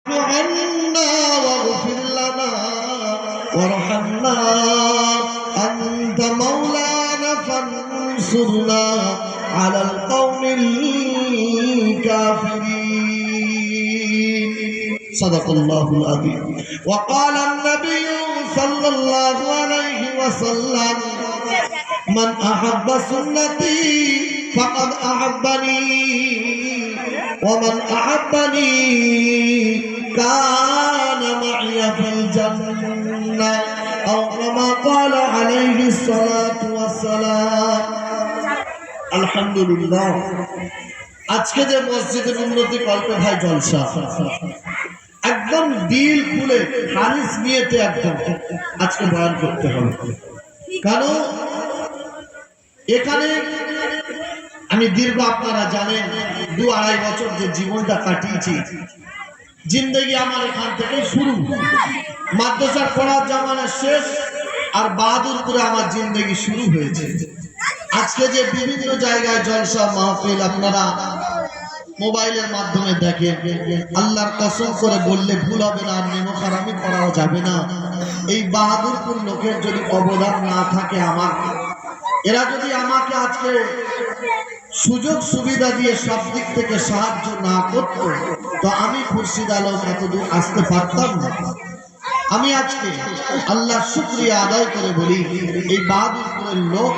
عنا واغفر لنا وارحمنا أنت مولانا فانصرنا على القوم الكافرين صدق الله العظيم. وقال النبي صلى الله عليه وسلم من أحب سنتي فقد أحبني ومن أحبني كان معي في الجنة أو كما قال عليه الصلاة والسلام. الحمد لله. আজকে যে মসজিদের উন্নতি কল্পে ভাই জলসা একদম দিল খুলে খালিস নিয়েতে একদম আজকে বয়ান করতে হবে। কারণ এখানে আমি দীর্ঘ, আপনারা জানেন, 2-2.5 বছর যে জীবনটা কাটিয়েছি, জিন্দগি আমার এখান থেকে শুরু। মাদ্রাসার পড়ার জামানা শেষ আর বাহাদুরপুরে আমার জিন্দগি শুরু হয়েছে। আজকে যে বিভিন্ন জায়গায় জলসা মাহফিল আপনারা মোবাইলের মাধ্যমে দেখেন, আল্লাহর কসম করে বললে ভুল হবে না, আর নেমখারামি করাও যাবে না। এই বাহাদুরপুর লোকের যদি অবদান না থাকে, এরা যদি আমাকে আজকে সুযোগ সুবিধা দিয়ে সব দিক থেকে সাহায্য না করত, তো আমি খুরশিদ আলম এতদূর আসতে পারতাম না। আমি আজকে আল্লাহর শুকরিয়া আদায় করে বলি, এই বাহাদুরপুরের লোক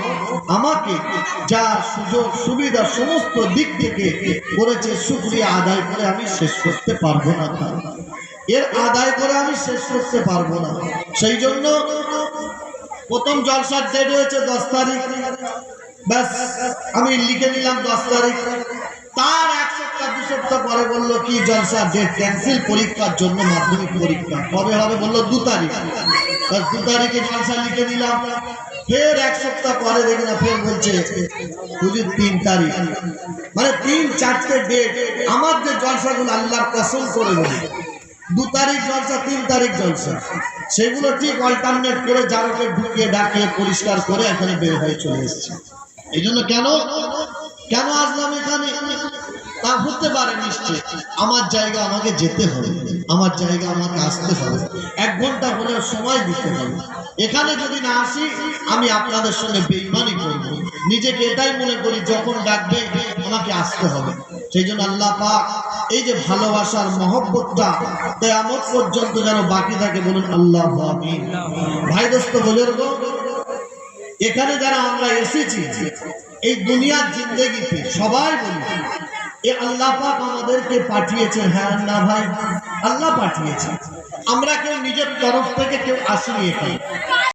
আমাকে যা সুযোগ সুবিধা সমস্ত দিক থেকে করেছে, শুকরিয়া আদায় করে আমি শেষ করতে পারবো না, এর আদায় করে আমি শেষ করতে পারবো না। সেই জন্য প্রথম জলসার ডেট হয়েছে 10 তারিখ, ব্যাস আমি লিখে নিলাম 10 তারিখ। তার 1 সপ্তাহ 2 সপ্তাহ পরে বললো কি জলসা ডেট ক্যান্সেল, পরীক্ষার জন্য মাধ্যমিক পরীক্ষা কবে হবে, বললো 2 তারিখ। 2 তারিখে জলসা লিখে নিলাম। ফের 1 সপ্তাহ পরে দেখি না, ফের বলছে হুজুর 3 তারিখ। মানে 3-4টে ডেট। আমার যে জলসাগুলো আল্লাহর কসম করে বলি, 2 তারিখ জলসা, 3 তারিখ জলসা, সেগুলো ঠিক অল্টারনেট করে জারকে ঢুকিয়ে ডাকিয়ে পরিষ্কার করে এখানে বের হয়ে চলে এসেছে। এই জন্য কেন আসলাম এখানে তা হতে পারে, নিশ্চয় আমার জায়গা আমাকে যেতে হবে, আমার জায়গা আমাকে আসতে হবে, 1 ঘন্টা হলেও সময় দিতে হবে। এখানে যদি না আসি আমি আপনাদের সঙ্গে বেঈমানি করব। নিজেকে এটাই মনে করি যখন ডাকবে আমাকে আসতে হবে। সেই জন্য আল্লাহ পাক এই যে ভালোবাসার মহব্বতটা কিয়ামত পর্যন্ত যেন বাকি থাকে, বলুন আল্লাহু আমিন। ভাই দোস্ত বুজুর্গ, এখানে যারা আমরা এসেছি এই দুনিয়ার জিন্দেগিতে সবাই বলি এ আল্লাহ পাক আমাদেরকে পাঠিয়েছেন। হ্যাঁ না ভাই, আল্লাহ পাঠিয়েছে। আমরা কেউ নিজের তরফ থেকে কেউ আসিনি এখানে।